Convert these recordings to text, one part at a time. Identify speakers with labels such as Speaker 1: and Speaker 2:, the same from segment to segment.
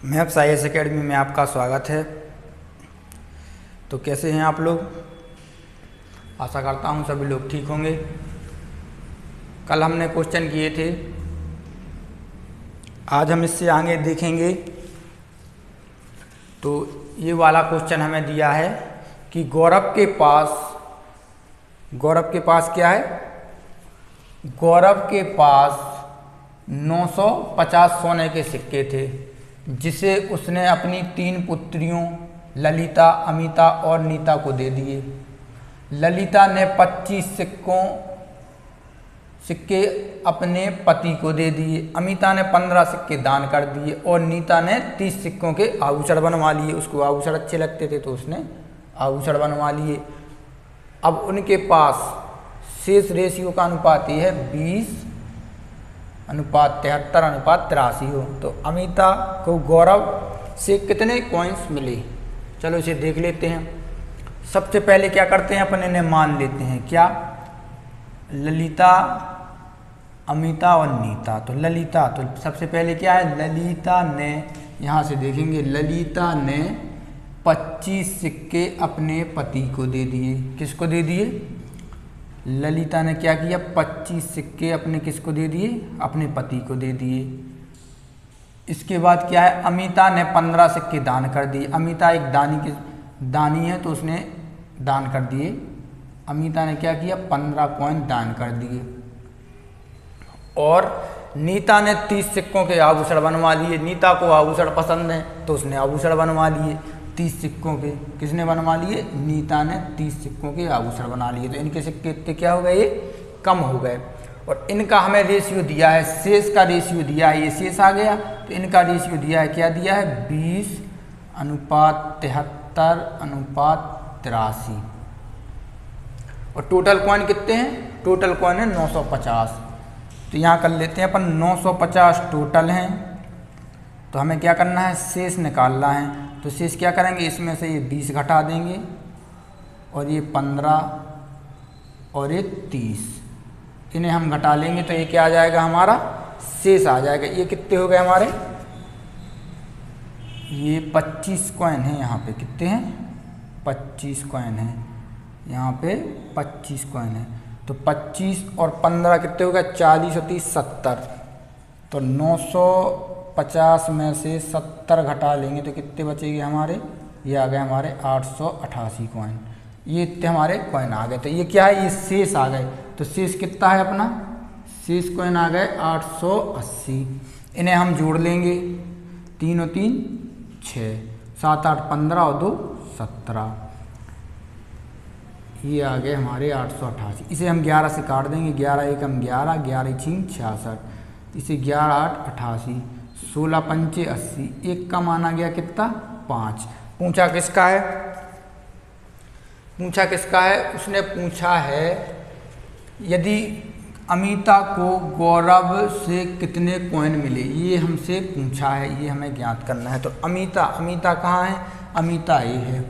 Speaker 1: Maps IAS academy में आपका स्वागत है। तो कैसे हैं आप लोग? आशा करता हूं सभी लोग ठीक होंगे। कल हमने क्वेश्चन किए थे, आज हम इससे आगे देखेंगे। तो ये वाला क्वेश्चन हमें दिया है कि गौरव के पास क्या है? गौरव के पास 950 सोने के सिक्के थे, जिसे उसने अपनी 3 पुत्रियों ललिता, अमिता और नीता को दे दिए। ललिता ने 25 सिक्के अपने पति को दे दिए, अमिता ने 15 सिक्के दान कर दिए और नीता ने 30 सिक्कों के आभूषण बनवा लिए। उसको आभूषण अच्छे लगते थे तो उसने आभूषण बनवा लिए। अब उनके पास शेष रेशियो का अनुपात ये है 20:73:83 हो। तो अमिता को गौरव से कितने कॉइन्स मिले? चलो इसे देख लेते हैं। सबसे पहले क्या करते हैं, अपने ने मान लेते हैं क्या? ललिता, अमिता और नीता। तो ललिता, तो सबसे पहले क्या है? ललिता ने, यहाँ से देखेंगे, ललिता ने 25 सिक्के अपने पति को दे दिए। किसको दे दिए? ललिता ने क्या किया? 25 सिक्के अपने किसको दे दिए? अपने पति को दे दिए। इसके बाद क्या है? अमिता ने 15 सिक्के दान कर दिए। अमिता एक दानी है तो उसने दान कर दिए। अमिता ने क्या किया? 15 कॉइन दान कर दिए। और नीता ने 30 सिक्कों के आभूषण बनवा लिए। नीता को आभूषण पसंद है तो उसने आभूषण बनवा लिए 30 सिक्कों के। किसने बनवा लिए? नीता ने 30 सिक्कों के आभूषण बना लिए। तो इनके सिक्के इतने क्या हो गए? ये कम हो गए। और इनका हमें रेशियो दिया है, शेष का रेशियो दिया है, ये शेष आ गया। तो इनका रेशियो दिया है, क्या दिया है? 20:73:83। और टोटल कॉइन कितने हैं? टोटल कॉइन है 950। तो यहाँ कर लेते हैं अपन, 950 टोटल हैं। तो हमें क्या करना है? शेष निकालना है। तो शेष क्या करेंगे? इसमें से ये 20 घटा देंगे और ये 15 और ये 30, इन्हें हम घटा लेंगे तो ये क्या आ जाएगा? हमारा शेष आ जाएगा। ये कितने हो गए हमारे? ये 25 कॉइन है। यहाँ पे कितने हैं? 25 कॉइन है। यहाँ पे 25 कॉइन है। तो 25 और 15 कितने हो गए? 40 और 30 70। तो 950 में से 70 घटा लेंगे तो कितने बचेंगे हमारे? ये आ गए हमारे 888 कॉइन। ये इतने हमारे कॉइन आ गए। तो ये क्या है? ये शेष आ गए। तो शेष कितना है अपना? शेष कॉइन आ गए 880। इन्हें हम जोड़ लेंगे, 3 और 3 6, 7 8 15 और 2 17। ये आ गए हमारे 888। इसे हम 11 से काट देंगे। 11 एकम 11, 11 छीन 66। इसे 11 8 88, 16 पंचे 80। एक का मान आ गया कितना? 5। पूछा किसका है? पूछा किसका है? उसने पूछा है यदि अमिता को गौरव से कितने कॉइन मिले, ये हमसे पूछा है, ये हमें ज्ञात करना है। तो अमिता कहाँ है? अमिता ये है।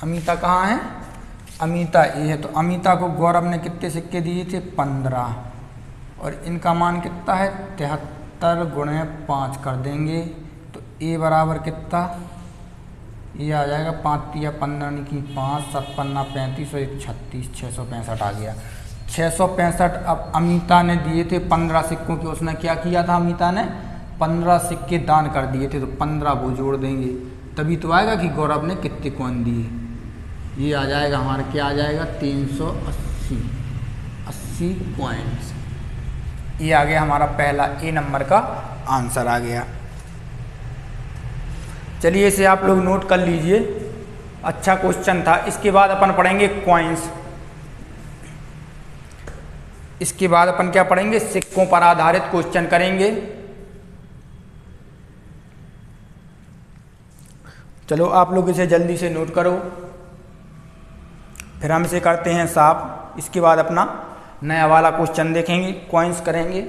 Speaker 1: अमिता कहाँ है? अमिता ये है। तो अमिता को गौरव ने कितने सिक्के दिए थे? 15। और इनका मान कितना है? 73 गुणे 5 कर देंगे तो ए बराबर कितना? ये आ जाएगा 5 या 15 की 5, 7 5 35 और 36, 665 आ गया। 665 अब अमिता ने दिए थे 15 सिक्कों के। उसने क्या किया था? अमिता ने 15 सिक्के दान कर दिए थे। तो 15 वो जोड़ देंगे, तभी तो आएगा कि गौरव ने कितने कॉइन दिए। ये आ जाएगा हमारा, क्या आ जाएगा? 380 कॉइन्स। ये आ गया हमारा पहला ए नंबर का आंसर आ गया। चलिए इसे आप लोग नोट कर लीजिए, अच्छा क्वेश्चन था। इसके बाद अपन पढ़ेंगे कॉइन्स। इसके बाद अपन क्या पढ़ेंगे? सिक्कों पर आधारित क्वेश्चन करेंगे। चलो आप लोग इसे जल्दी से नोट करो, फिर हम इसे करते हैं साफ। इसके बाद अपना नया वाला क्वेश्चन देखेंगे, कॉइन्स करेंगे,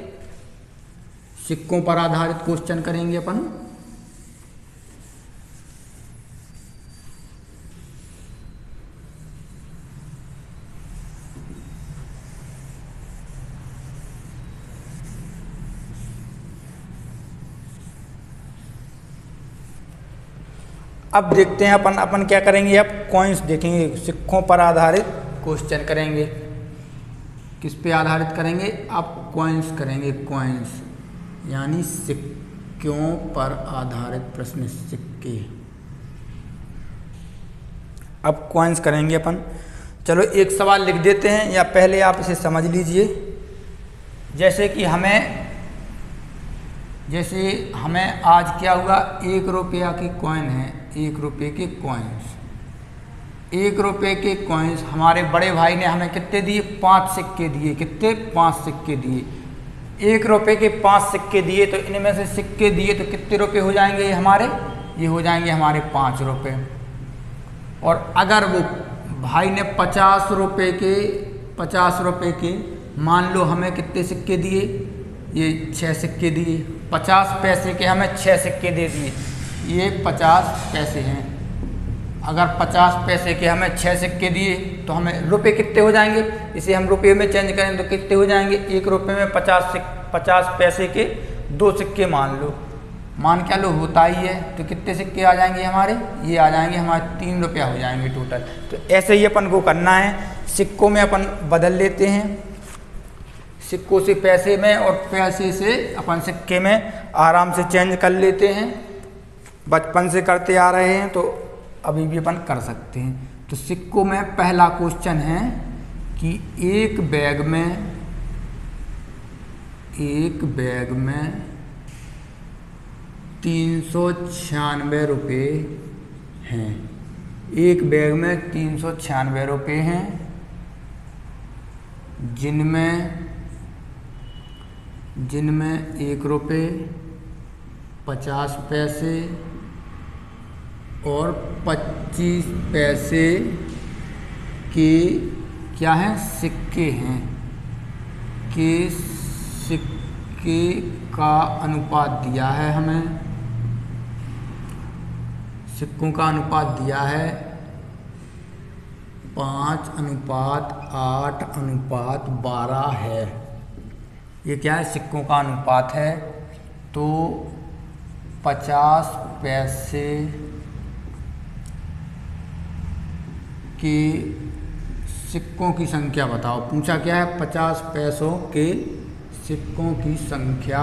Speaker 1: सिक्कों पर आधारित क्वेश्चन करेंगे अपन। अब देखते हैं अपन क्या करेंगे, अब कॉइन्स देखेंगे, सिक्कों पर आधारित क्वेश्चन करेंगे। किस पे आधारित करेंगे, अब कॉइन्स करेंगे, कॉइन्स यानी सिक्कों पर आधारित प्रश्न, सिक्के। अब कॉइन्स करेंगे अपन। चलो एक सवाल लिख देते हैं, या पहले आप इसे समझ लीजिए। जैसे कि हमें आज क्या हुआ, 1 रुपया की कॉइन है, 1 रुपये के कॉइन्स। 1 रुपये के कॉइन्स हमारे बड़े भाई ने हमें कितने दिए, 5 सिक्के दिए। कितने, 5 सिक्के दिए। 1 रुपये के 5 सिक्के दिए, तो इनमें से सिक्के दिए तो कितने रुपये हो जाएंगे ये हमारे, ये हो जाएंगे हमारे 5 रुपये। और अगर वो भाई ने 50 रुपये के मान लो हमें कितने सिक्के दिए, ये 6 सिक्के दिए। 50 पैसे के हमें 6 सिक्के दे दिए, ये 50 पैसे हैं। अगर 50 पैसे के हमें 6 सिक्के दिए तो हमें रुपए कितने हो जाएंगे, इसे हम रुपये में चेंज करें तो कितने हो जाएंगे, 1 रुपये में 50 पैसे के 2 सिक्के मान लो, मान क्या लो होता ही है। तो कितने सिक्के आ जाएंगे हमारे, ये आ जाएंगे हमारे 3 रुपया हो जाएंगे टोटल। तो ऐसे ही अपन को करना है, सिक्कों में अपन बदल लेते हैं, सिक्कों से पैसे में और पैसे से अपन सिक्के में आराम से चेंज कर लेते हैं। बचपन से करते आ रहे हैं तो अभी भी अपन कर सकते हैं। तो सिक्कों में पहला क्वेश्चन है कि एक बैग में 396 रुपये हैं। एक बैग में 396 रुपये हैं, जिनमें 1 रुपये, 50 पैसे और 25 पैसे के क्या हैं, सिक्के हैं। के सिक्के का अनुपात दिया है हमें, सिक्कों का अनुपात दिया है 5:8:12 है। ये क्या है, सिक्कों का अनुपात है। तो 50 पैसे के सिक्कों की संख्या बताओ। पूछा क्या है, 50 पैसों के सिक्कों की संख्या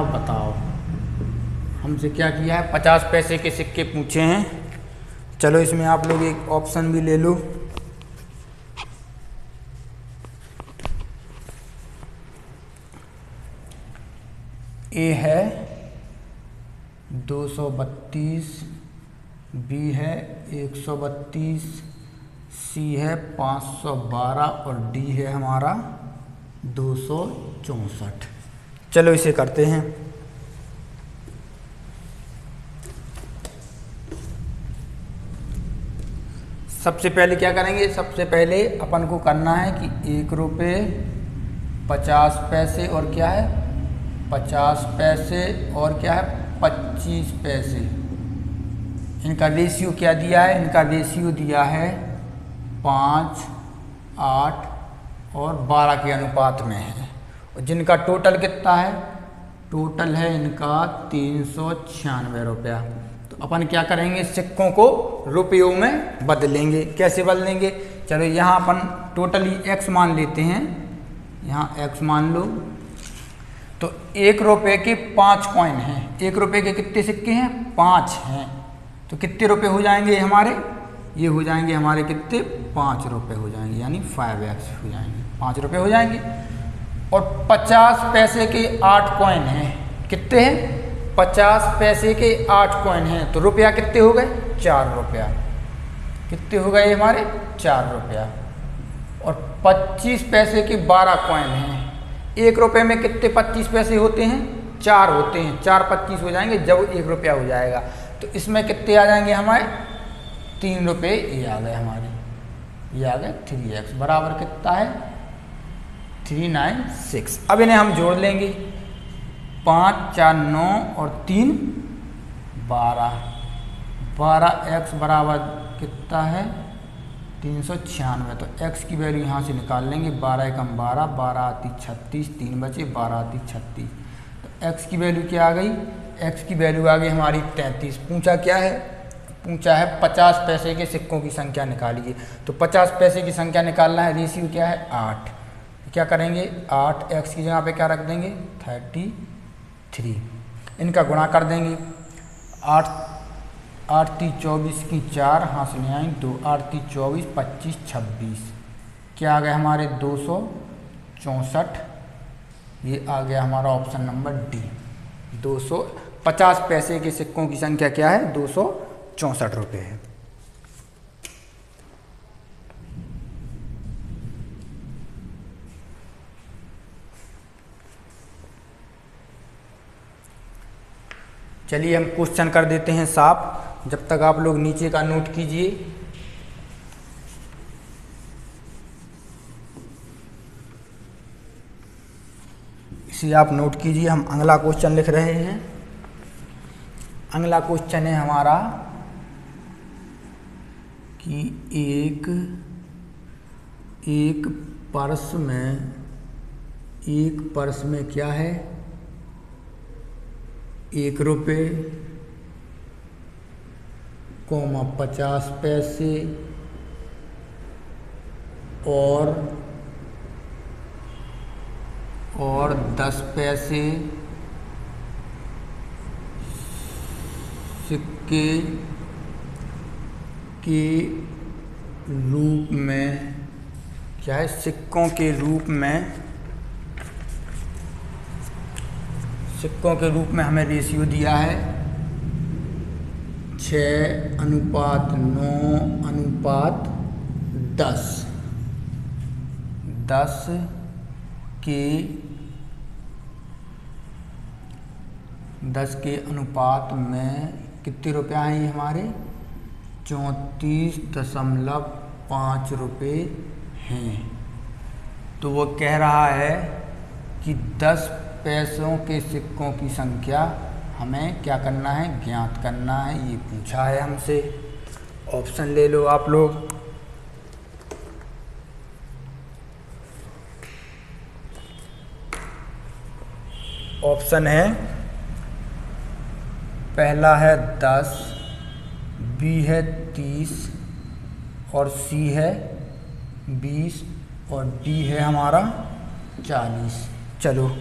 Speaker 1: बताओ। हमसे क्या किया है, 50 पैसे के सिक्के पूछे हैं। चलो इसमें आप लोग एक ऑप्शन भी ले लो। ए है 232, बी है 132, सी है 512 और डी है हमारा 264। चलो इसे करते हैं। सबसे पहले क्या करेंगे, सबसे पहले अपन को करना है कि 1 रुपये 50 पैसे और क्या है 50 पैसे और क्या है 25 पैसे। इनका रेशियो क्या दिया है, इनका रेशियो दिया है 5, 8 और 12 के अनुपात में है। और जिनका टोटल कितना है, टोटल है इनका 396 रुपया। तो अपन क्या करेंगे, सिक्कों को रुपयों में बदलेंगे। कैसे बदलेंगे, चलो यहाँ अपन टोटली x मान लेते हैं, यहाँ x मान लो। तो 1 रुपये के 5 कॉइन हैं, 1 रुपये के कितने सिक्के हैं, 5 हैं। तो कितने रुपए हो जाएंगे हमारे, ये हो जाएंगे हमारे कितने, 5 रुपये हो जाएंगे, यानी 5x हो जाएंगे, 5 रुपये हो जाएंगे। और 50 पैसे के 8 कॉइन हैं, कितने हैं 50 पैसे के 8 कॉइन हैं। तो रुपया कितने हो गए, 4 रुपया। कितने हो गए हमारे, 4 रुपया। और 25 पैसे के 12 कॉइन हैं। 1 रुपये में कितने 25 पैसे होते हैं, 4 होते हैं। 4 25 हो जाएंगे जब 1 रुपया हो जाएगा। तो इसमें कितने आ जाएंगे हमारे, 3 रुपये ये आ गए हमारे, ये आ गए 3x बराबर कितना है 396। अब इन्हें हम जोड़ लेंगे, 5 4 9 और 3 12, 12x बराबर कितना है 396। तो x की वैल्यू यहाँ से निकाल लेंगे, 12 एकम 12, 12 आती 36, 3 बचे 12 आती 36। तो एक्स की वैल्यू क्या आ गई, एक्स की वैल्यू आ गई हमारी 33। पूछा क्या है, पूछा है 50 पैसे के सिक्कों की संख्या निकालिए। तो 50 पैसे की संख्या निकालना है, रेशियो क्या है 8। क्या करेंगे 8, एक्स की जगह पे क्या रख देंगे 33, इनका गुणा कर देंगे। 8 8 3 24 की 4, हाथ से ले आएंगे 2, 8 3 24 25 26, क्या आ गया हमारे 264। ये आ गया हमारा ऑप्शन नंबर डी। 250 पैसे के सिक्कों की संख्या क्या है 264 रुपये है। चलिए हम क्वेश्चन कर देते हैं साफ, जब तक आप लोग नीचे का नोट कीजिए। इसे आप नोट कीजिए, हम अगला क्वेश्चन लिख रहे हैं। अगला क्वेश्चन है हमारा कि एक पर्स में क्या है 1 रुपये, 50 पैसे और 10 पैसे सिक्के के रूप में, क्या है सिक्कों के रूप में हमें रेशियो दिया है 6:9:10। 10 के अनुपात में कितने रुपये हैं ये हमारे 34.5 रुपये हैं। तो वो कह रहा है कि 10 पैसों के सिक्कों की संख्या हमें क्या करना है, ज्ञात करना है। ये पूछा है हमसे। ऑप्शन ले लो आप लोग। ऑप्शन है, पहला है 10, बी है 30 और सी है 20 और डी है हमारा 40। चलो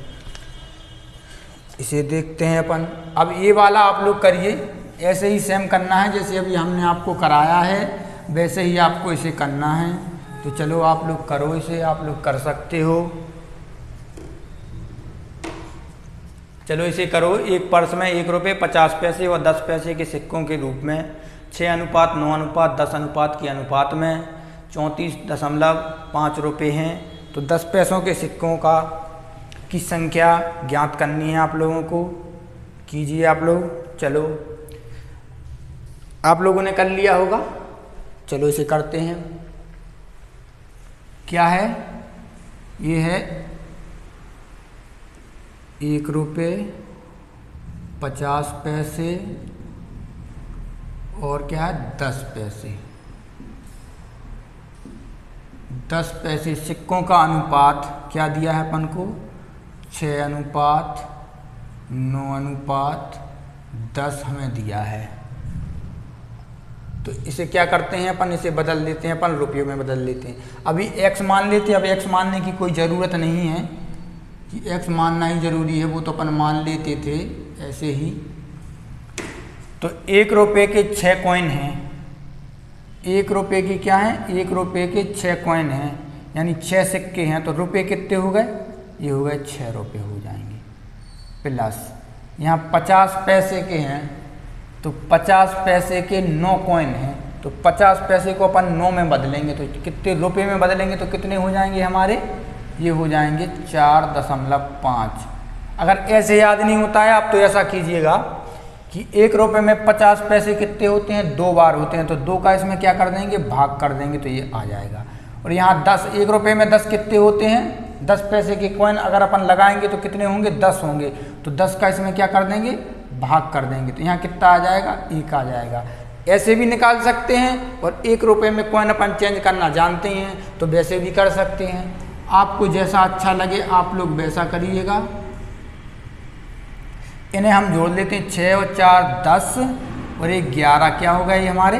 Speaker 1: इसे देखते हैं अपन। अब ये वाला आप लोग करिए, ऐसे ही सेम करना है जैसे अभी हमने आपको कराया है, वैसे ही आपको इसे करना है। तो चलो आप लोग करो इसे, आप लोग कर सकते हो। चलो इसे करो। एक पर्स में 1 रुपये 50 पैसे और 10 पैसे के सिक्कों के रूप में 6:9:10 अनुपात के अनुपात में 34.5 रुपये हैं। तो 10 पैसों के सिक्कों की संख्या ज्ञात करनी है आप लोगों को। कीजिए आप लोग। चलो आप लोगों ने कर लिया होगा। चलो इसे करते हैं। क्या है, ये है 1 रुपये 50 पैसे और क्या है 10 पैसे। 10 पैसे सिक्कों का अनुपात क्या दिया है अपन को 6:9:10 हमें दिया है। तो इसे क्या करते हैं अपन, इसे बदल देते हैं अपन, रुपयों में बदल लेते हैं। अभी x मान लेते हैं। अब x मानने की कोई ज़रूरत नहीं है कि x मानना ही ज़रूरी है, वो तो अपन मान लेते थे ऐसे ही। तो 1 रुपये के 6 कॉइन हैं। 1 रुपये की क्या है, 1 रुपये के 6 कॉइन हैं, यानी 6 सिक्के हैं। तो रुपये कितने हो गए, ये हो गए 6 रुपये हो जाएंगे। प्लस यहाँ 50 पैसे के हैं, तो 50 पैसे के 9 कॉइन हैं। तो 50 पैसे को अपन 9 में बदलेंगे तो कितने रुपये में बदलेंगे तो कितने हो जाएंगे हमारे, ये हो जाएंगे 4.5। अगर ऐसे याद नहीं होता है आप तो ऐसा कीजिएगा कि 1 रुपये में 50 पैसे कितने होते हैं, 2 बार होते हैं। तो 2 का इसमें क्या कर देंगे, भाग कर देंगे, तो ये आ जाएगा। और यहाँ 10, 1 रुपये में 10 कितने होते हैं, 10 पैसे के कॉइन अगर अपन लगाएंगे तो कितने होंगे, 10 होंगे। तो 10 का इसमें क्या कर देंगे, भाग कर देंगे। तो यहाँ कितना आ जाएगा, 1 आ जाएगा। ऐसे भी निकाल सकते हैं और 1 रुपये में कॉइन अपन चेंज करना जानते हैं तो वैसे भी कर सकते हैं। आपको जैसा अच्छा लगे आप लोग वैसा करिएगा। इन्हें हम जोड़ लेते हैं, 6 और 4 10 और 1 11, क्या हो गए हमारे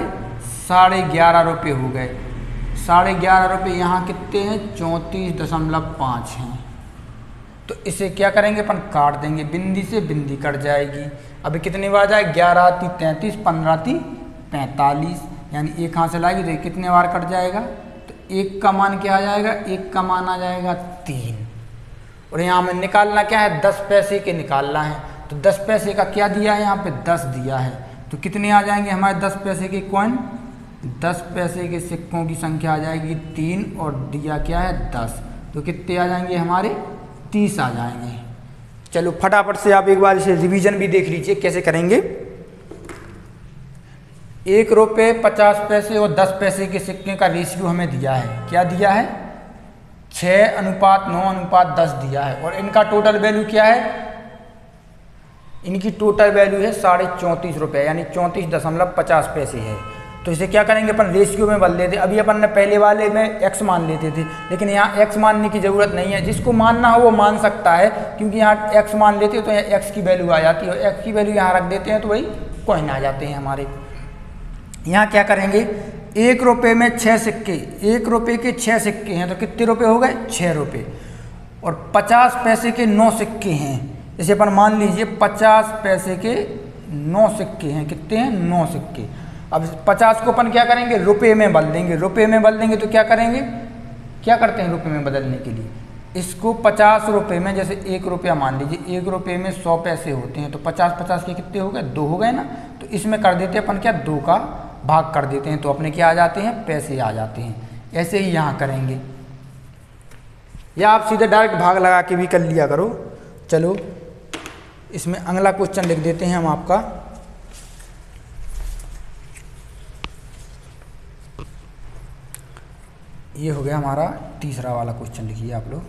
Speaker 1: 11.5 रुपये हो गए। 11.5 रुपये यहाँ कितने हैं 34.5 हैं। तो इसे क्या करेंगे अपन काट देंगे, बिंदी से बिंदी कट जाएगी। अभी कितनी बार जाए 11 आती 33, 15 आती 45, यानी एक हाथ से लाएगी तो ये कितने बार कट जाएगा। तो 1 का मान क्या आ जाएगा, 1 का मान आ जाएगा 3। और यहाँ हमें निकालना क्या है 10 पैसे के निकालना है। तो 10 पैसे का क्या दिया है यहाँ पे 10 दिया है। तो कितने आ जाएंगे हमारे 10 पैसे के कॉइन, 10 पैसे के सिक्कों की संख्या आ जाएगी 3 और दिया क्या है 10। तो कितने आ जाएंगे हमारे 30 आ जाएंगे। चलो फटाफट से आप एक बार इसे रिवीजन भी देख लीजिए कैसे करेंगे। 1 रुपये 50 पैसे और 10 पैसे के सिक्के का रेशियो हमें दिया है, क्या दिया है 6:9:10 दिया है। और इनका टोटल वैल्यू क्या है, इनकी टोटल वैल्यू है 34.5 रुपये, यानी 34.50 पैसे है। तो इसे क्या करेंगे अपन रेशियो में बदल देते। अभी अपन ने पहले वाले में x मान लेते थे, लेकिन यहाँ x मानने की ज़रूरत नहीं है। जिसको मानना हो वो मान सकता है, क्योंकि यहाँ x मान लेते तो यहाँ x की वैल्यू आ जाती है और x की वैल्यू यहाँ रख देते हैं तो वही कॉइन आ जाते हैं हमारे। यहाँ क्या करेंगे 1 रुपये में 6 सिक्के, 1 रुपये के 6 सिक्के हैं तो कितने रुपये हो गए 6 रुपये। और 50 पैसे के 9 सिक्के हैं, जैसे अपन मान लीजिए 50 पैसे के 9 सिक्के हैं, कितने हैं 9 सिक्के। अब 50 को अपन क्या करेंगे रुपये में बदल देंगे। रुपये में बदल देंगे तो क्या करेंगे, क्या करते हैं रुपये में बदलने के लिए, इसको 50 रुपये में, जैसे 1 रुपया मान लीजिए 1 रुपये में 100 पैसे होते हैं तो 50 के कितने हो गए 2 हो गए ना। तो इसमें कर देते हैं अपन क्या 2 का भाग कर देते हैं तो अपने क्या आ जाते हैं पैसे आ जाते हैं। ऐसे ही यहाँ करेंगे, या आप सीधे डायरेक्ट भाग लगा के भी कर लिया करो। चलो इसमें अगला क्वेश्चन लिख देते हैं हम आपका। ये हो गया हमारा तीसरा वाला क्वेश्चन, लिखिए आप लोग।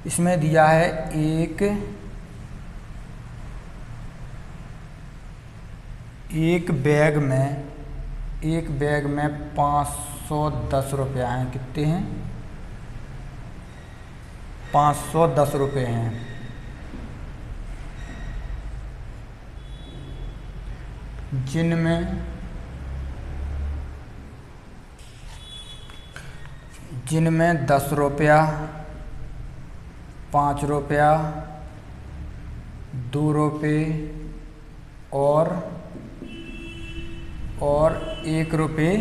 Speaker 1: इसमें दिया है एक बैग में 510 रुपया हैं, कितने हैं 510 रुपये हैं। जिनमें 10 रुपया 5 रुपया 2 रुपये और 1 रुपये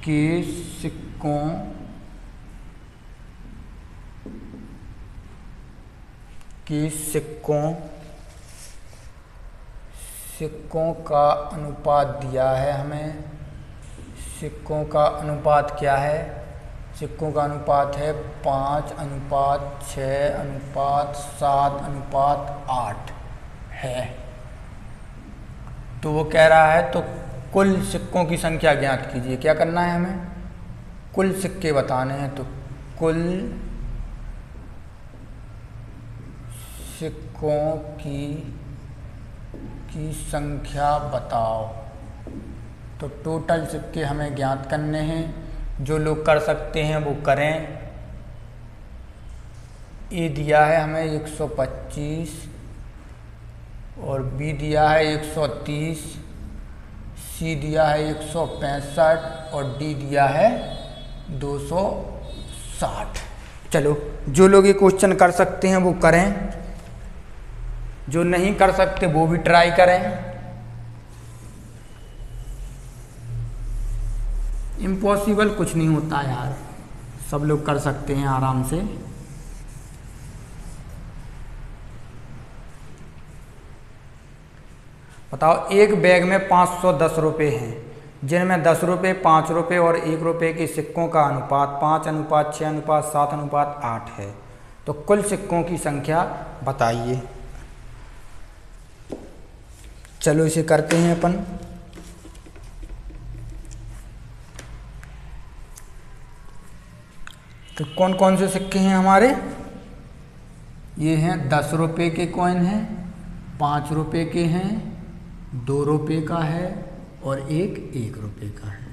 Speaker 1: के सिक्कों का अनुपात दिया है हमें। सिक्कों का अनुपात क्या है, सिक्कों का अनुपात है 5:6:7:8 है। तो वो कह रहा है तो कुल सिक्कों की संख्या ज्ञात कीजिए। क्या करना है हमें, कुल सिक्के बताने हैं। तो कुल सिक्कों की संख्या बताओ। तो टोटल सिक्के हमें ज्ञात करने हैं। जो लोग कर सकते हैं वो करें। ए दिया है हमें 125 और बी दिया है 130, सी दिया है 165 और डी दिया है 260। चलो जो लोग ये क्वेश्चन कर सकते हैं वो करें, जो नहीं कर सकते वो भी ट्राई करें। इम्पॉसिबल कुछ नहीं होता यार, सब लोग कर सकते हैं आराम से। बताओ एक बैग में 510 रुपये हैं, जिनमें 10 रुपये 5 रुपये और 1 रुपये के सिक्कों का अनुपात 5:6:7:8 है। तो कुल सिक्कों की संख्या बताइए। चलो इसे करते हैं अपन। तो कौन कौन से सिक्के हैं हमारे, ये हैं 10 रुपये के कॉइन हैं, 5 रुपये के हैं, 2 रुपये का है और एक 1 रुपये का है।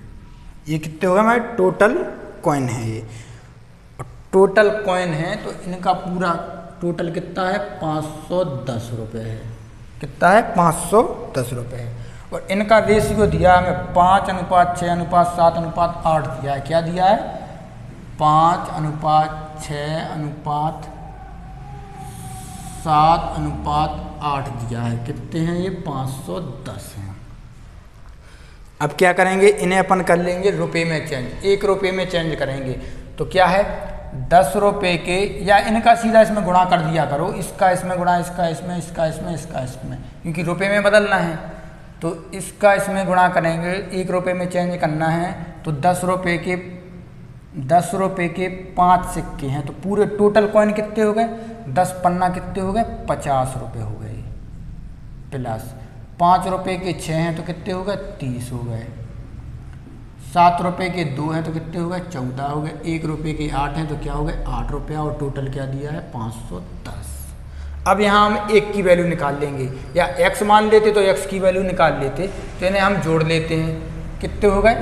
Speaker 1: ये कितने हो गए हमारे टोटल कॉइन है ये। और टोटल कॉइन है तो इनका पूरा टोटल कितना है 510 रुपये है। कितना है 510 रुपये है। और इनका रेशियो दिया है हमें 5:6:7:8 दिया है। क्या दिया है 5:6:7:8 दिया है। कितने हैं ये 510 हैं। अब क्या करेंगे इन्हें अपन कर लेंगे रुपए में चेंज। 1 रुपये में चेंज करेंगे तो क्या है 10 रुपये के, या इनका सीधा इसमें गुणा कर दिया करो, इसका इसमें गुणा, इसका इसमें, इसका इसमें, इसका इसमें, क्योंकि रुपए में बदलना है तो इसका इसमें गुणा करेंगे। 1 रुपये में चेंज करना है तो 10 रुपये के 5 सिक्के हैं तो पूरे टोटल कॉइन कितने हो गए 10 पन्ना कितने हो गए 50 रुपये हो गए। प्लस 5 रुपये के 6 हैं तो कितने हो गए 30 हो गए। 7 रुपये के 2 हैं तो कितने हो गए 14 हो गए। 1 रुपये के 8 हैं तो क्या हो गए 8 रुपया, और टोटल क्या दिया है 510। अब यहाँ हम 1 की वैल्यू निकाल लेंगे, या x मान लेते तो x की वैल्यू निकाल लेते, तो इन्हें हम जोड़ लेते हैं। कितने हो गए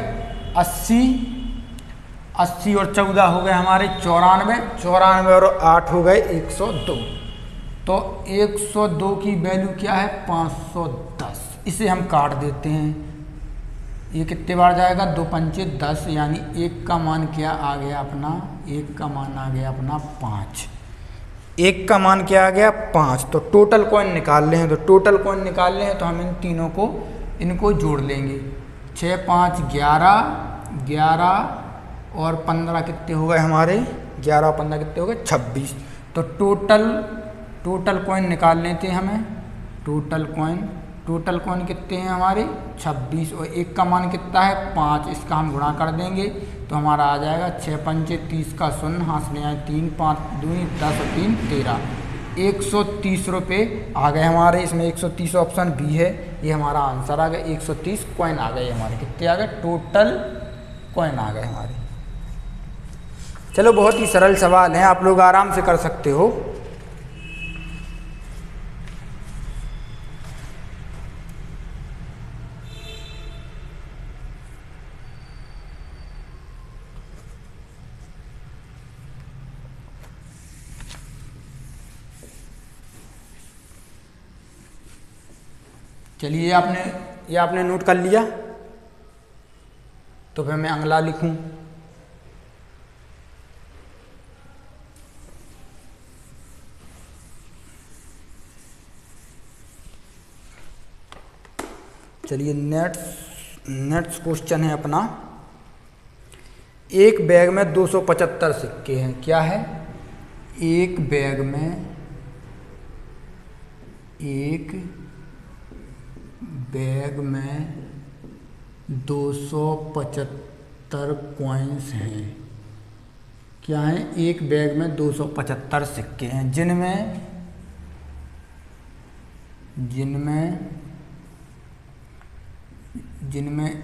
Speaker 1: 80 और 14 हो गए हमारे 94 और 8 हो गए 102। तो 102 की वैल्यू क्या है 510। इसे हम काट देते हैं। ये कितने बार जाएगा 2 पंचे 10, यानी 1 का मान क्या आ गया अपना 1 का मान आ गया अपना 5। 1 का मान क्या आ गया 5। तो टोटल कॉइन निकाल रहे हैं, तो टोटल कॉइन निकाल रहे हैं तो हम इन तीनों को इनको जोड़ लेंगे। 6 5 11 और 15 कितने हो गए हमारे 11 और 15 कितने हो गए 26। तो टोटल कॉइन निकाल लेते हैं हमें। टोटल कॉइन कितने हैं हमारे 26, और 1 का मान कितना है 5, इसका हम गुणा कर देंगे तो हमारा आ जाएगा 6 पंचे 30 का 0, हाथ में आए 3 5 2 10 और 3 13। 130 रुपये आ गए हमारे। इसमें 130 ऑप्शन बी है, ये हमारा आंसर आ गया। 130 कॉइन आ गए हमारे। कितने आ गए टोटल कॉइन आ गए हमारे। चलो बहुत ही सरल सवाल है, आप लोग आराम से कर सकते हो। चलिए ये आपने नोट कर लिया, तो फिर मैं अगला लिखूं। चलिए नेक्स्ट क्वेश्चन है अपना। एक बैग में 275 सिक्के हैं। क्या है एक बैग में 275 कॉइन्स हैं। क्या है एक बैग में 275 सिक्के हैं, जिनमें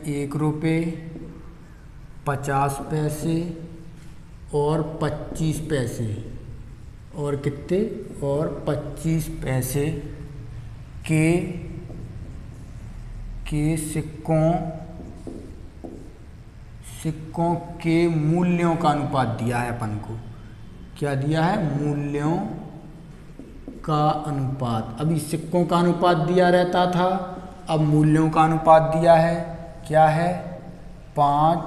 Speaker 1: 1 रुपये 50 पैसे और 25 पैसे और कितने और 25 पैसे के सिक्कों के मूल्यों का अनुपात दिया है अपन को। क्या दिया है मूल्यों का अनुपात। अभी सिक्कों का अनुपात दिया रहता था, अब मूल्यों का अनुपात दिया है। क्या है 5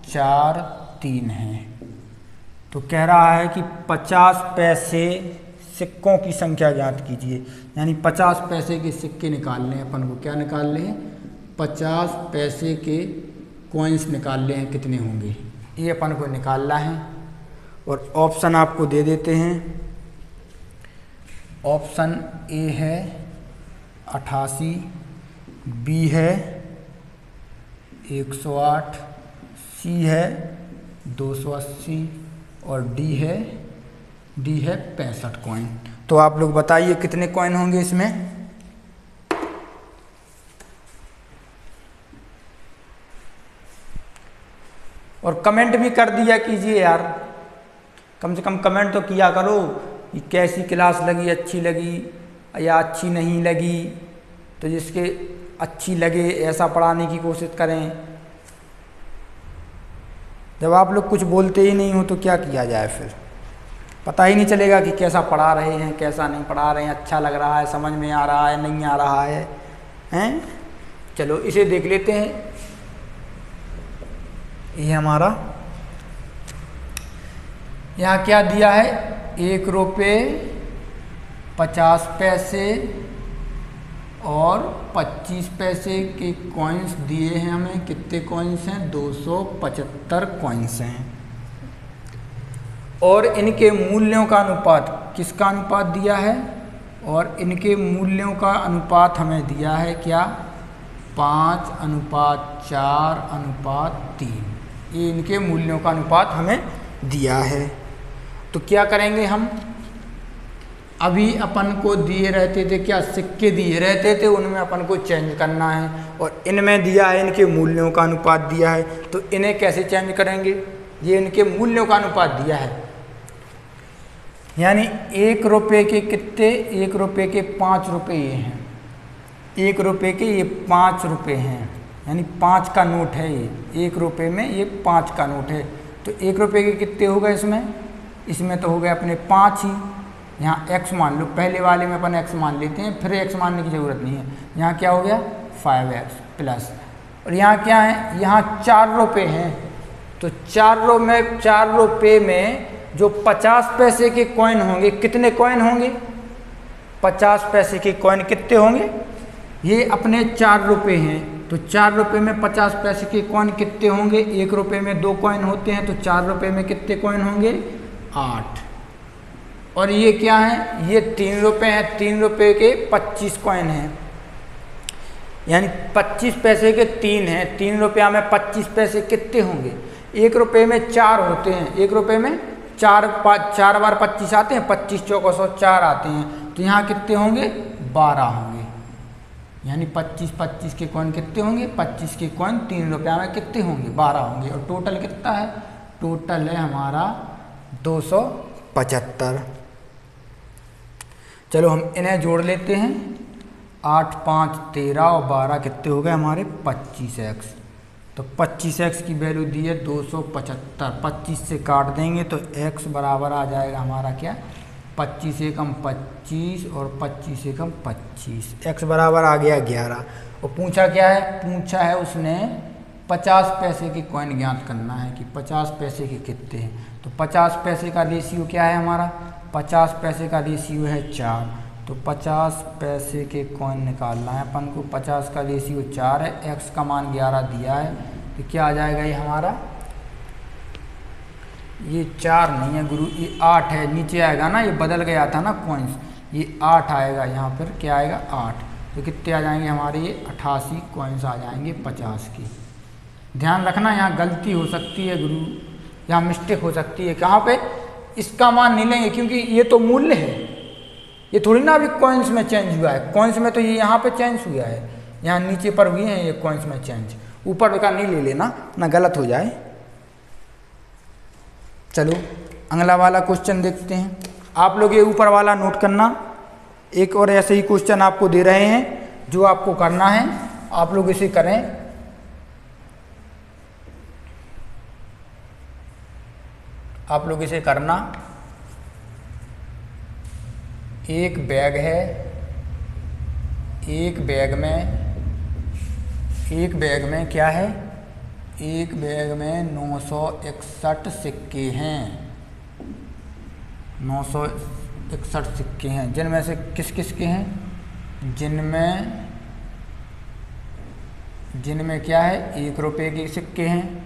Speaker 1: 4 3 है। तो कह रहा है कि 50 पैसे सिक्कों की संख्या ज्ञात कीजिए, यानी 50 पैसे के सिक्के निकालने हैं अपन को। क्या निकालने हैं 50 पैसे के कॉइन्स निकालने हैं, कितने होंगे ये अपन को निकालना है। और ऑप्शन आपको दे देते हैं। ऑप्शन ए है 88, बी है 108, सी है 280 और डी है 65 कॉइन। तो आप लोग बताइए कितने कॉइन होंगे इसमें। और कमेंट भी कर दिया कीजिए यार, कम से कम कमेंट तो किया करो कि कैसी क्लास लगी, अच्छी लगी या अच्छी नहीं लगी। तो जिसके अच्छी लगे ऐसा पढ़ाने की कोशिश करें। जब आप लोग कुछ बोलते ही नहीं हो तो क्या किया जाए, फिर पता ही नहीं चलेगा कि कैसा पढ़ा रहे हैं, कैसा नहीं पढ़ा रहे हैं, अच्छा लग रहा है, समझ में आ रहा है, नहीं आ रहा है, हैं। चलो इसे देख लेते हैं। ये हमारा यहाँ क्या दिया है, 1 रुपये 50 पैसे और 25 पैसे के कॉइन्स दिए हैं हमें। कितने कॉइन्स हैं, 275 कॉइन्स हैं। और इनके मूल्यों का अनुपात, किसका अनुपात दिया है, और इनके मूल्यों का अनुपात हमें दिया है क्या, 5:4:3। ये इनके मूल्यों का अनुपात हमें दिया है। तो क्या करेंगे हम, अभी अपन को दिए रहते थे क्या, सिक्के दिए रहते थे, उनमें अपन को चेंज करना है, और इनमें दिया है, इनके मूल्यों का अनुपात दिया है, तो इन्हें कैसे चेंज करेंगे, ये इनके मूल्यों का अनुपात दिया है। यानी 1 रुपये के कितने, 1 रुपये के 5 रुपये ये हैं, 1 रुपये के ये 5 रुपये हैं, यानी 5 का नोट है ये, 1 रुपये में ये 5 का नोट है। तो 1 रुपये के कितने हो गए इसमें तो हो गए अपने 5 ही। यहाँ x मान लो, पहले वाले में अपन x मान लेते हैं, फिर x मानने की ज़रूरत नहीं है। यहाँ क्या हो गया, 5x प्लस, और यहाँ क्या है, यहाँ 4 रुपये हैं। तो 4 रुपये में जो 50 पैसे के कॉइन होंगे, कितने कॉइन होंगे, 50 पैसे के कॉइन कितने होंगे, ये अपने 4 रुपये हैं। तो 4 रुपये में 50 पैसे के कॉइन कितने होंगे, 1 रुपये में 2 कॉइन होते हैं, तो 4 रुपये में कितने कॉइन होंगे, 8। और ये क्या है, ये 3 रुपये हैं, 3 रुपये के 25 कॉइन हैं, यानी 25 पैसे के 3 हैं। 3 रुपया में 25 पैसे कितने होंगे, 1 रुपये में 4 होते हैं, 1 रुपये में 4 बार 25 आते हैं, 25 चौको 104 आते हैं। तो यहाँ कितने होंगे, 12 होंगे, यानी 25 के कॉइन कितने होंगे, 25 के कॉइन 3 रुपया में कितने होंगे, 12 होंगे। और टोटल कितना है, टोटल है हमारा 275। चलो हम इन्हें जोड़ लेते हैं, 8 5 13 और 12 कितने हो गए हमारे, 25x। तो 25x की वैल्यू दी है 275, 25 से काट देंगे तो x बराबर आ जाएगा हमारा क्या, 25 एकम 25 और 25 एकम 25, x बराबर आ गया 11। और पूछा क्या है, पूछा है उसने 50 पैसे की कॉइन ज्ञात करना है कि 50 पैसे के कितने हैं। तो 50 पैसे का रेशियो क्या है हमारा, 50 पैसे का रेशियो है 4। तो 50 पैसे के कॉइन निकालना है अपन को, 50 का रेशियो 4 है, x का मान 11 दिया है, तो क्या आ जाएगा ये हमारा, ये 4 नहीं है गुरु, ये 8 है, नीचे आएगा ना, ये बदल गया था ना कॉइन्स, ये 8 आएगा, यहाँ पर क्या आएगा 8। तो कितने आ जाएंगे हमारे, ये 88 कॉइन्स आ जाएंगे 50 की। ध्यान रखना यहाँ गलती हो सकती है गुरु, यहाँ मिस्टेक हो सकती है, कहाँ पे, इसका मान नहीं लेंगे क्योंकि ये तो मूल्य है, ये थोड़ी ना अभी कॉइन्स में चेंज हुआ है। कॉइन्स में तो ये यहाँ पे चेंज हुआ है, यहाँ नीचे पर हुए हैं ये कॉइन्स में चेंज, ऊपर का नहीं ले लेना ना, गलत हो जाए। चलो अगला वाला क्वेश्चन देखते हैं। आप लोग ये ऊपर वाला नोट करना, एक और ऐसे ही क्वेश्चन आपको दे रहे हैं, जो आपको करना है आप लोग इसे करें। आप लोग इसे करना, एक बैग है, एक बैग में क्या है, एक बैग में 961 सिक्के हैं, 961 सिक्के हैं, जिनमें से किस किस के हैं, जिनमें क्या है, 1 रुपये के सिक्के हैं,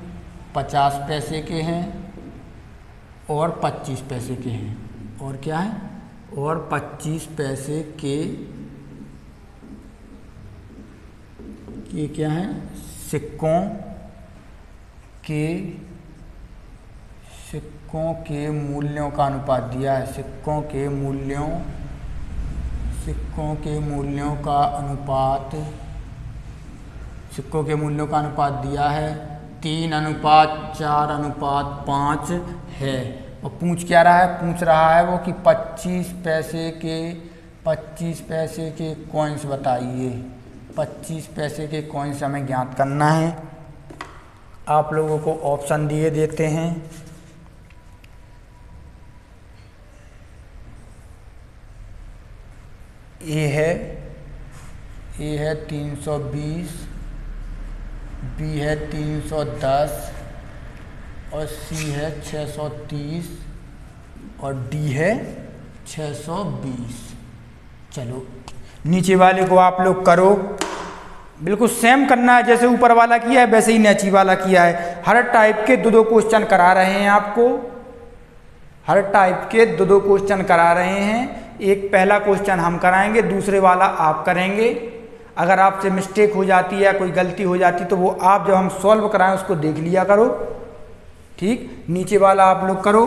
Speaker 1: 50 पैसे के हैं और 25 पैसे के हैं, और क्या है, और 25 पैसे के क्या है, सिक्कों के मूल्यों का अनुपात दिया है, सिक्कों के मूल्यों का अनुपात दिया है 3:4:5 है। और पूछ क्या रहा है, पूछ रहा है वो कि 25 पैसे के कॉइन्स बताइए, 25 पैसे के कॉइन्स हमें ज्ञात करना है। आप लोगों को ऑप्शन दिए देते हैं। ए है 320, बी है 310 और सी है 630 और डी है 620। चलो नीचे वाले को आप लोग करो, बिल्कुल सेम करना है, जैसे ऊपर वाला किया है वैसे ही नीचे वाला किया है। हर टाइप के दो क्वेश्चन करा रहे हैं आपको, हर टाइप के दो क्वेश्चन करा रहे हैं। एक पहला क्वेश्चन हम कराएंगे, दूसरे वाला आप करेंगे। अगर आपसे मिस्टेक हो जाती है, कोई गलती हो जाती तो वो आप जब हम सॉल्व कराएं उसको देख लिया करो, ठीक। नीचे वाला आप लोग करो,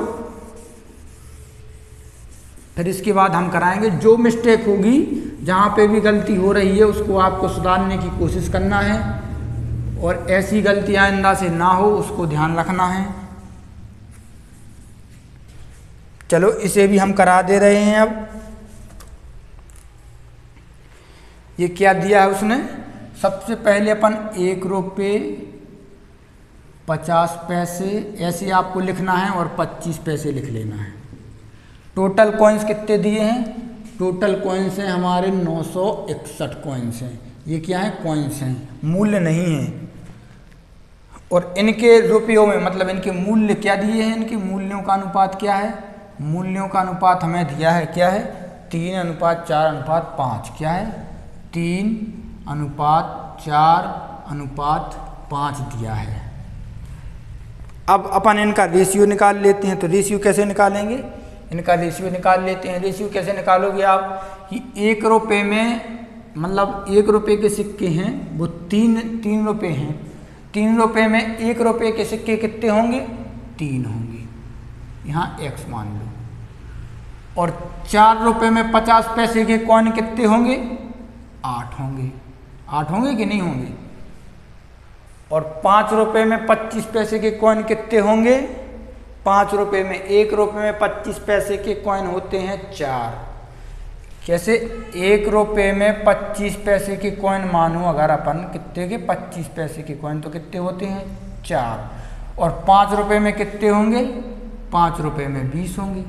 Speaker 1: फिर इसके बाद हम कराएंगे। जो मिस्टेक होगी, जहाँ पे भी गलती हो रही है उसको आपको सुधारने की कोशिश करना है, और ऐसी गलतियाँ आइंदा से ना हो उसको ध्यान रखना है। चलो इसे भी हम करा दे रहे हैं। अब ये क्या दिया है उसने, सबसे पहले अपन 1 रुपये 50 पैसे ऐसे आपको लिखना है और 25 पैसे लिख लेना है। टोटल कॉइन्स कितने दिए हैं, टोटल कॉइन्स हैं हमारे 961 कॉइन्स हैं। ये क्या है, कॉइन्स हैं, मूल्य नहीं है। और इनके रुपयों में मतलब इनके मूल्य क्या दिए हैं, इनके मूल्यों का अनुपात क्या है, मूल्यों का अनुपात हमें दिया है क्या है, 3:4:5। क्या है, 3:4:5 दिया है। अब अपन इनका रेशियो निकाल लेते हैं। तो रेशियो कैसे निकालेंगे, इनका रेशियो निकाल लेते हैं। रेशियो कैसे निकालोगे आप कि 1 रुपये में मतलब 1 रुपये के सिक्के हैं वो 3 रुपये हैं। 3 रुपये में 1 रुपये के सिक्के कितने होंगे, 3 होंगे, यहाँ x मान लो। और 4 रुपये में 50 पैसे के कॉइन कितने होंगे, 8 होंगे। 8 होंगे कि नहीं होंगे। और 5 रुपये में 25 पैसे के कॉइन कितने होंगे, 5 रुपये में 1 रुपये में 25 पैसे के कॉइन होते हैं 4। कैसे, 1 रुपये में 25 पैसे के कॉइन मानो अगर अपन कितने के 25 पैसे के कॉइन तो कितने होते हैं 4। और 5 रुपये में कितने होंगे, 5 रुपये में 20 होंगे,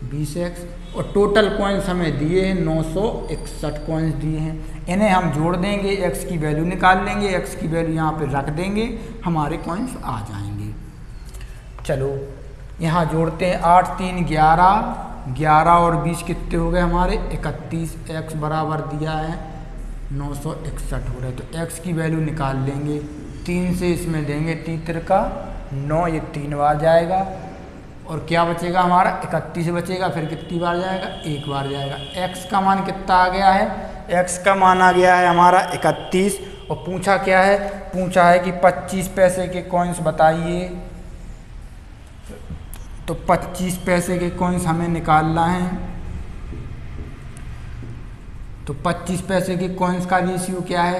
Speaker 1: 20x। और टोटल कॉइन्स हमें दिए हैं 961 कॉइन्स दिए हैं। इन्हें हम जोड़ देंगे, x की वैल्यू निकाल लेंगे, x की वैल्यू यहाँ पे रख देंगे, हमारे कॉइन्स आ जाएंगे। चलो यहाँ जोड़ते हैं, 8 3 11, 11 और 20 कितने हो गए हमारे 31। x बराबर दिया है 961 हो रहे, तो x की वैल्यू निकाल लेंगे। 3 से इसमें देंगे 3 का 9, ये 3 बार जाएगा। और क्या बचेगा हमारा 31 बचेगा, फिर कितनी बार जाएगा, 1 बार जाएगा। x का मान कितना आ गया है, x का मान आ गया है हमारा 31। और पूछा क्या है, पूछा है कि 25 पैसे के कॉइन्स बताइए। तो 25 पैसे के कॉइन्स हमें निकालना है। तो 25 पैसे के कॉइन्स का रेशियो क्या है,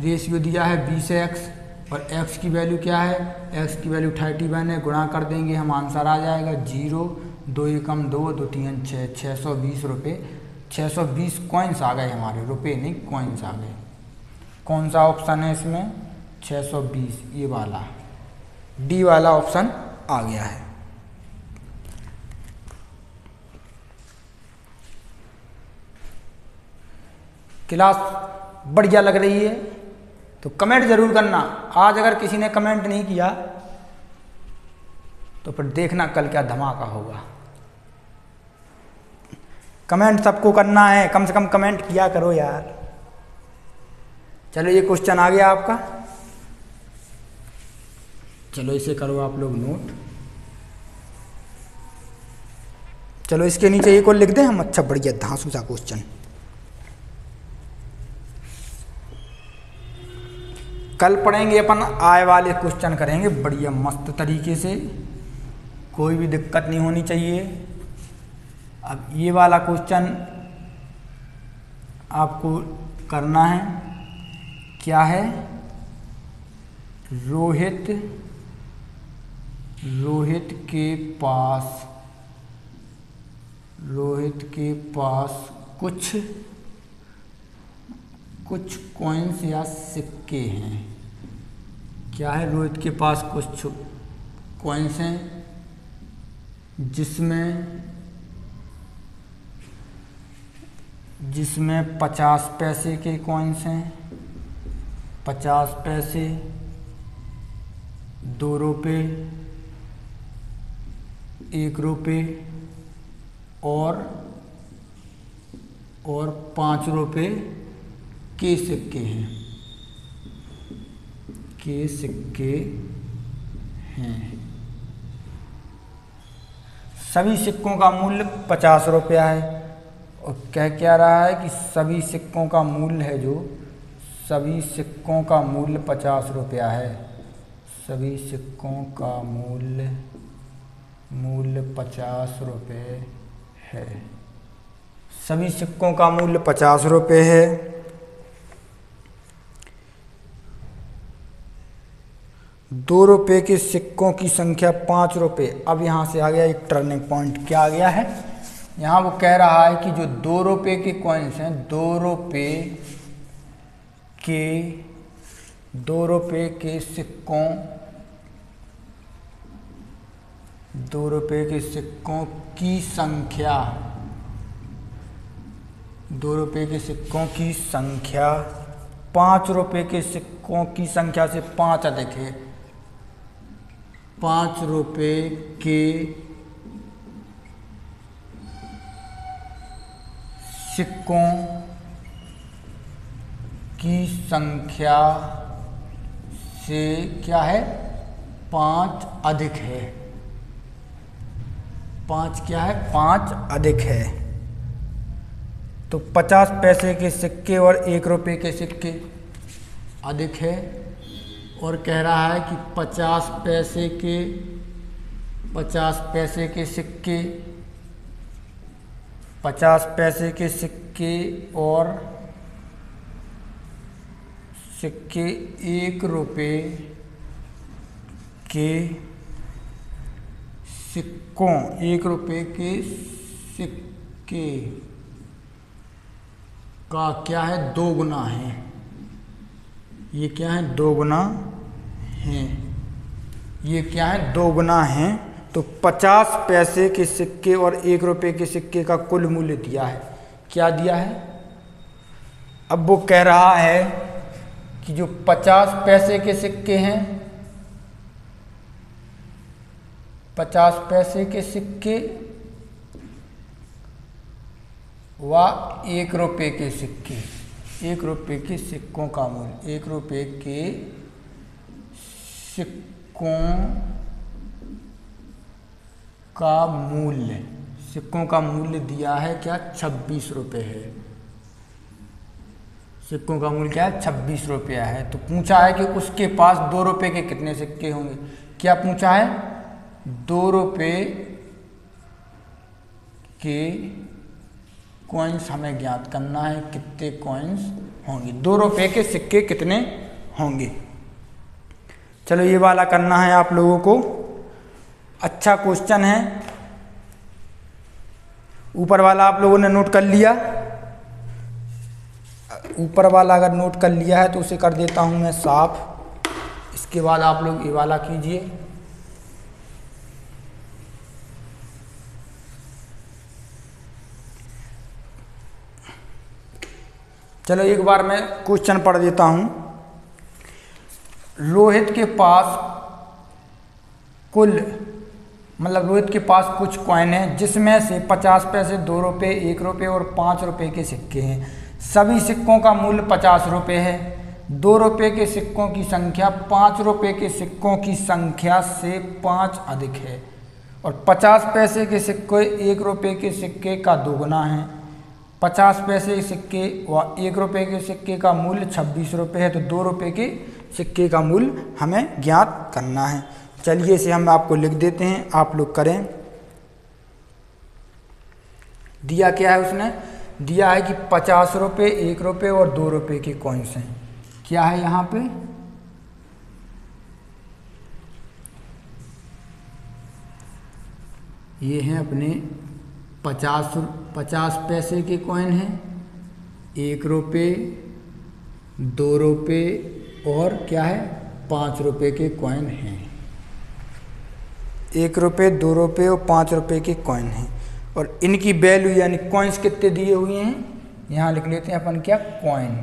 Speaker 1: रेशियो दिया है 20x। और x की वैल्यू क्या है, x की वैल्यू 31 है, गुणा कर देंगे हम, आंसर आ जाएगा 0, 2 एकम 2, 2 3 6, 620 रुपये। 620 कॉइन्स आ गए हमारे, रुपये नहीं कॉइन्स आ गए। कौन सा ऑप्शन है इसमें, 620, ये वाला डी वाला ऑप्शन आ गया है। क्लास बढ़िया लग रही है तो कमेंट ज़रूर करना। आज अगर किसी ने कमेंट नहीं किया तो फिर देखना कल क्या धमाका होगा। कमेंट सबको करना है, कम से कम कमेंट किया करो यार। चलो ये क्वेश्चन आ गया आपका, चलो इसे करो आप लोग नोट। चलो इसके नीचे एक और लिख दें हम, अच्छा बढ़िया धांसू सा क्वेश्चन। कल पढ़ेंगे अपन आय वाले क्वेश्चन करेंगे बढ़िया मस्त तरीके से, कोई भी दिक्कत नहीं होनी चाहिए। अब ये वाला क्वेश्चन आपको करना है, क्या है, रोहित के पास कुछ कॉइन्स या सिक्के हैं, क्या है, रोहित के पास कुछ कॉइन्स हैं जिसमें 50 पैसे के कॉइन्स हैं, 50 पैसे, 2 रुपये, 1 रुपये और 5 रुपये के सिक्के हैं। सभी सिक्कों का मूल्य 50 रुपया है। और क्या रहा है कि सभी सिक्कों का मूल्य है जो सभी सिक्कों का मूल्य 50 रुपया है। सभी सिक्कों का मूल्य 50 रुपये है। सभी सिक्कों का मूल्य 50 रुपये है। 2 रुपये के सिक्कों की संख्या 5 रुपये। अब यहाँ से आ गया एक टर्निंग पॉइंट। क्या आ गया है, यहाँ वो कह रहा है कि जो 2 रुपये के कॉइन्स हैं, 2 रुपये के सिक्कों 2 रुपये के सिक्कों की संख्या 2 रुपये के सिक्कों की संख्या 5 रुपये के सिक्कों की संख्या से 5 अधिक है। 5 रुपये के सिक्कों की संख्या से क्या है, 5 अधिक है। 5 क्या है, 5 अधिक है। तो 50 पैसे के सिक्के और 1 रुपये के सिक्के अधिक है। और कह रहा है कि 50 पैसे के सिक्के 50 पैसे के सिक्के और सिक्के 1 रुपये के सिक्कों 1 रुपये के सिक्के का क्या है, 2 गुना है। ये क्या है, 2 गुना है। ये क्या है, 2 गुना है। तो 50 पैसे के सिक्के और 1 रुपये के सिक्के का कुल मूल्य दिया है। क्या दिया है, अब वो कह रहा है कि जो 50 पैसे के सिक्के हैं, 50 पैसे के सिक्के व 1 रुपये के सिक्के, 1 रुपये के सिक्कों का मूल्य, 1 रुपये के सिक्कों का मूल्य दिया है क्या, 26 रुपये है। सिक्कों का मूल्य क्या है, 26 रुपया है। तो पूछा है कि उसके पास 2 रुपये के कितने सिक्के होंगे। क्या पूछा है, 2 रुपये के कॉइन्स हमें ज्ञात करना है, कितने कॉइन्स होंगे, 2 रुपये के सिक्के कितने होंगे। चलो ये वाला करना है आप लोगों को। अच्छा क्वेश्चन है। ऊपर वाला आप लोगों ने नोट कर लिया। ऊपर वाला अगर नोट कर लिया है तो उसे कर देता हूं मैं साफ। इसके बाद आप लोग ये वाला कीजिए। चलो एक बार मैं क्वेश्चन पढ़ देता हूं। रोहित के पास रोहित के पास कुछ कॉइन है जिसमें से 50 पैसे, 2 रुपये, 1 रुपये और 5 रुपये के सिक्के हैं। सभी सिक्कों का मूल्य 50 रुपये है। 2 रुपये के सिक्कों की संख्या 5 रुपये के सिक्कों की संख्या से 5 अधिक है और 50 पैसे के सिक्के 1 रुपये के सिक्के का 2 गुना है। 50 पैसे के सिक्के व 1 रुपये के सिक्के का मूल्य 26 रुपये है। तो 2 रुपये के सिक्के का मूल्य हमें ज्ञात करना है। चलिए इसे हम आपको लिख देते हैं, आप लोग करें। दिया क्या है, उसने दिया है कि 50 रुपये, 1 रुपये और 2 रुपये के कॉइन्स हैं। क्या है यहाँ पे, ये हैं अपने 50 पैसे के कॉइन हैं, 1 रुपये, 2 रुपये और क्या है 5 रुपये के कॉइन हैं। 1 रुपये, 2 रुपये और 5 रुपये के कॉइन हैं। और इनकी वैल्यू यानी कॉइन्स कितने दिए हुए हैं, यहाँ लिख लेते हैं अपन क्या, कॉइन।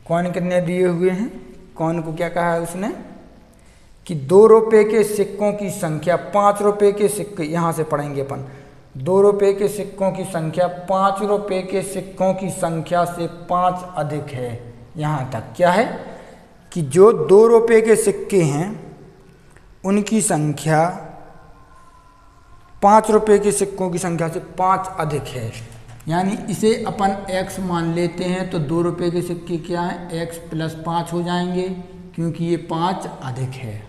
Speaker 1: कॉइन कितने दिए हुए हैं, कॉइन को क्या कहा है उसने कि 2 रुपये के सिक्कों की संख्या 5 रुपये के सिक्के, यहाँ से पढ़ेंगे अपन, 2 रुपये के सिक्कों की संख्या 5 रुपये के सिक्कों की संख्या से 5 अधिक है। यहाँ तक क्या है कि जो 2 रुपये के सिक्के हैं उनकी संख्या 5 रुपये के सिक्कों की संख्या से 5 अधिक है। यानी इसे अपन x मान लेते हैं तो 2 रुपये के सिक्के क्या हैं, x + 5 हो जाएंगे क्योंकि ये 5 अधिक है।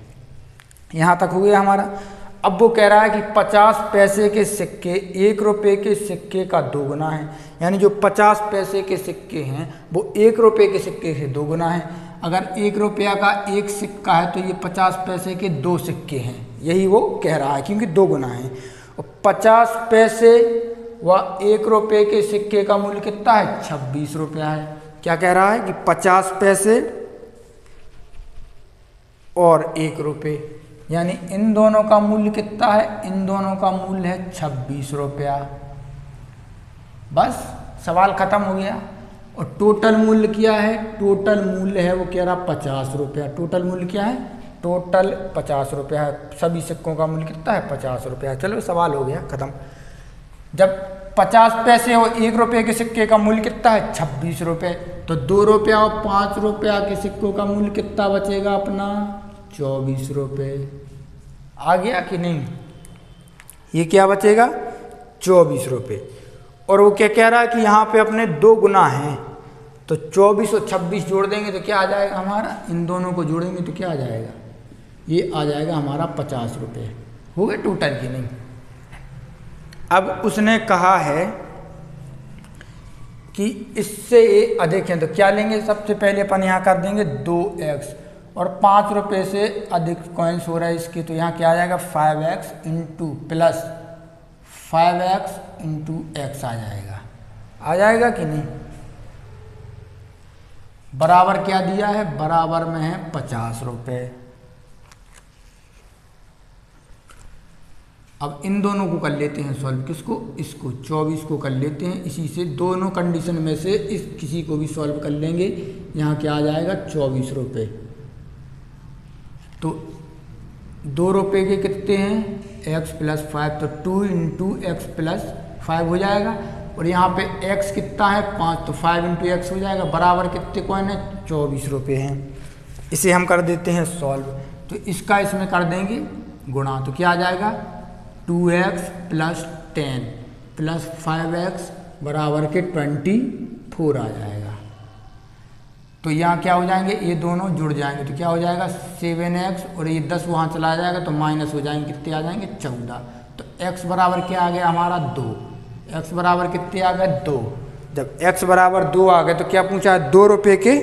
Speaker 1: यहाँ तक हो गया हमारा। अब वो कह रहा है कि 50 पैसे के सिक्के 1 रुपये के सिक्के का 2 गुना है। यानी जो 50 पैसे के सिक्के हैं वो 1 रुपये के सिक्के से 2 गुना है। अगर 1 रुपया का 1 सिक्का है तो ये 50 पैसे के 2 सिक्के हैं, यही वो कह रहा है क्योंकि 2 गुना है। और 50 पैसे व 1 रुपये के सिक्के का मूल्य कितना है, 26 रुपया है। क्या कह रहा है कि 50 पैसे और 1 रुपये, यानी इन दोनों का मूल्य कितना है, इन दोनों का मूल्य है 26 रुपया। बस सवाल खत्म हो गया। और टोटल मूल्य क्या है, टोटल मूल्य है वो कह रहा 50 रुपया। टोटल मूल्य क्या है, टोटल 50 रुपया है। सभी सिक्कों का मूल्य कितना है, 50 रुपया है। चलो सवाल हो गया खत्म। जब 50 पैसे और 1 रुपये के सिक्के का मूल्य कितना है, 26 रुपये, तो 2 रुपया और 5 रुपया के सिक्कों का मूल्य कितना बचेगा अपना, 24 रुपये। आ गया कि नहीं, ये क्या बचेगा, 24 रुपये। और वो क्या कह रहा है कि यहाँ पे अपने 2 गुना हैं, तो 24 और 26 जोड़ देंगे तो क्या आ जाएगा हमारा, इन दोनों को जोड़ेंगे तो क्या आ जाएगा, ये आ जाएगा हमारा 50 रुपये। हो गए टोटल की नहीं। अब उसने कहा है कि इससे ये अधिक है तो क्या लेंगे, सबसे पहले अपन यहाँ कर देंगे 2x, और 5 रुपये से अधिक कॉइन्स हो रहा है इसके, तो यहाँ क्या आ जाएगा 5x into plus 5x into x आ जाएगा। आ जाएगा कि नहीं। बराबर क्या दिया है, बराबर में है 50 रुपये। अब इन दोनों को कर लेते हैं सॉल्व, किसको, इसको 24 को कर लेते हैं। इसी से दोनों कंडीशन में से इस किसी को भी सॉल्व कर लेंगे। यहाँ क्या आ जाएगा 24 रुपये। तो 2 रुपये के कितने हैं, x + 5, तो 2 इंटू x + 5 हो जाएगा। और यहाँ पे x कितना है 5, तो 5 इंटू x हो जाएगा। बराबर कितने कॉइन है, 24 रुपये हैं। इसे हम कर देते हैं सॉल्व, तो इसका इसमें कर देंगे गुणा, तो क्या आ जाएगा 2x + 10 + 5x बराबर के 24 आ जाएगा। तो यहाँ क्या हो जाएंगे, ये दोनों जुड़ जाएंगे तो क्या हो जाएगा 7x, और ये 10 वहाँ चला जाएगा तो माइनस हो जाएंगे, कितने आ जाएंगे 14। तो x बराबर क्या आ गया हमारा 2, x बराबर कितने आ गए 2। जब x बराबर 2 आ गए तो क्या पूछा है, 2 रुपये के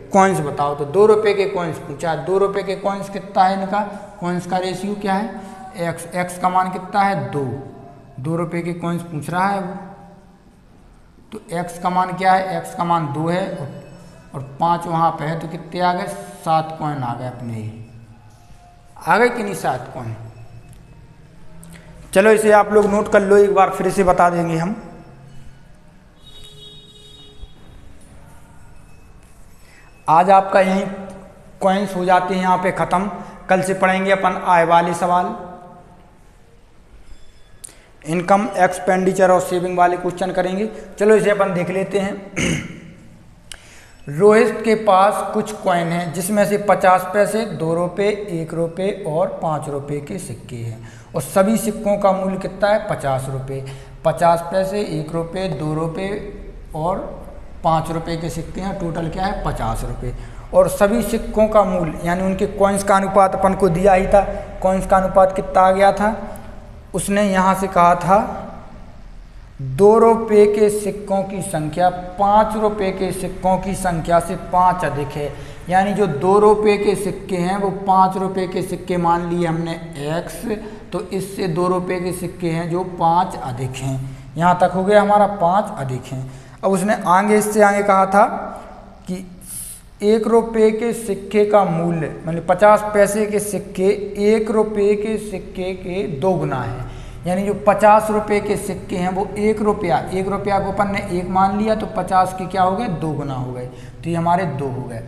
Speaker 1: कॉइन्स बताओ। तो 2 रुपये के कॉइन्स पूछा है। 2 रुपये के कॉइन्स कितना है, इनका कॉइन्स का रेशियो क्या है, x का मान कितना है 2। 2 रुपये के कॉइन्स पूछ रहा है वो, तो x का मान क्या है, x का मान 2 है और 5 वहाँ पे है, तो कितने आ गए 7 कॉइन आ गए अपने ही। आ गए कि नहीं 7 कॉइन। चलो इसे आप लोग नोट कर लो, एक बार फिर से बता देंगे हम। आज आपका यहीं कॉइन्स हो जाते हैं यहाँ पे ख़त्म। कल से पढ़ेंगे अपन आय वाले सवाल, इनकम, एक्सपेंडिचर और सेविंग वाले क्वेश्चन करेंगे। चलो इसे अपन देख लेते हैं। रोहित के पास कुछ कॉइन हैं जिसमें से 50 पैसे, 2 रुपये, 1 रुपये और 5 रुपये के सिक्के हैं, और सभी सिक्कों का मूल्य कितना है 50 रुपये। 50 पैसे, 1 रुपये, 2 रुपये और 5 रुपये के सिक्के हैं, टोटल क्या है 50 रुपये। और सभी सिक्कों का मूल्य यानी उनके कॉइन्स का अनुपात अपन को दिया ही था। कॉइन्स का अनुपात कितना आ गया था, उसने यहाँ से कहा था 2 रुपये के सिक्कों की संख्या 5 रुपये के सिक्कों की संख्या से 5 अधिक है। यानी जो 2 रुपये के सिक्के हैं वो 5 रुपये के सिक्के मान लिए हमने x, तो इससे 2 रुपये के सिक्के हैं जो 5 अधिक हैं। यहाँ तक हो गया हमारा 5 अधिक हैं। अब उसने आगे इससे आगे कहा था कि 1 रुपये के सिक्के का मूल्य मतलब 50 पैसे के सिक्के 1 रुपये के सिक्के के 2 गुना है। यानी जो 50 रुपये के सिक्के हैं वो 1 रुपया को अपन ने 1 मान लिया तो 50 के क्या हो गए 2 गुना हो गए, तो ये हमारे 2 हो गए।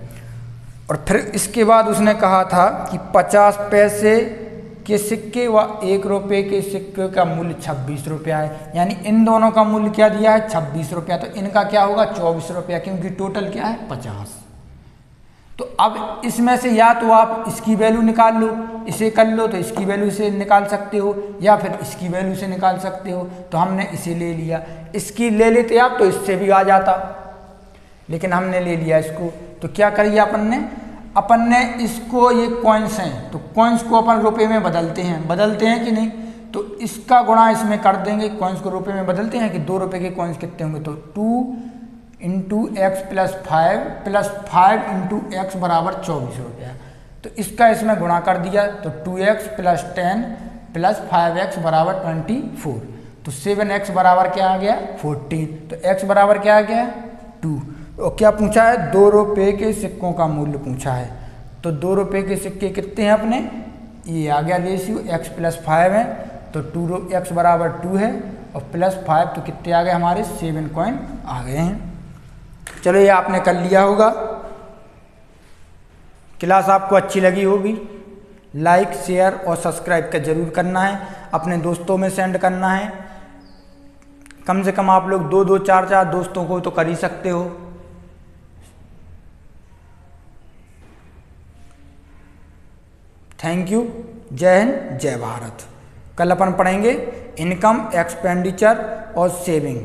Speaker 1: और फिर इसके बाद उसने कहा था कि 50 पैसे के सिक्के व 1 रुपये के सिक्के का मूल्य 26 रुपया है। यानी इन दोनों का मूल्य क्या दिया है 26 रुपया, तो इनका क्या होगा 24 रुपया, क्योंकि टोटल क्या है 50। तो अब इसमें से या तो आप इसकी वैल्यू निकाल लो, इसे कर लो तो इसकी वैल्यू से निकाल सकते हो, या फिर इसकी वैल्यू से निकाल सकते हो। तो हमने इसे ले लिया, इसकी ले लेते आप तो इससे भी आ जाता, लेकिन हमने ले लिया इसको। तो क्या करिए अपन ने इसको, ये कॉइन्स हैं तो कॉइन्स को अपन रुपए में बदलते हैं कि नहीं, तो इसका गुणा इसमें कर देंगे। कॉइन्स को रुपए में बदलते हैं कि 2 रुपये के कॉइन्स कितने होंगे, तो 2 into x plus 5 into x बराबर 24 रुपया। तो इसका इसमें गुणा कर दिया तो 2x प्लस 10 प्लस 5x बराबर 24। तो 7x बराबर क्या आ गया 14। तो x बराबर क्या आ गया 2। और क्या पूछा है 2 रुपये के सिक्कों का मूल्य पूछा है। तो 2 रुपये के सिक्के कितने हैं अपने, ये आ गया रेशियो x प्लस 5 है, तो 2x बराबर 2 है और प्लस 5 तो कितने आ गए हमारे 7 कॉइन आ गए हैं। चलो ये आपने कर लिया होगा। क्लास आपको अच्छी लगी होगी, लाइक शेयर और सब्सक्राइब का जरूर करना है, अपने दोस्तों में सेंड करना है। कम से कम आप लोग 2-2 4-4 दोस्तों को तो कर ही सकते हो। थैंक यू, जय हिंद जय भारत। कल अपन पढ़ेंगे इनकम, एक्सपेंडिचर और सेविंग।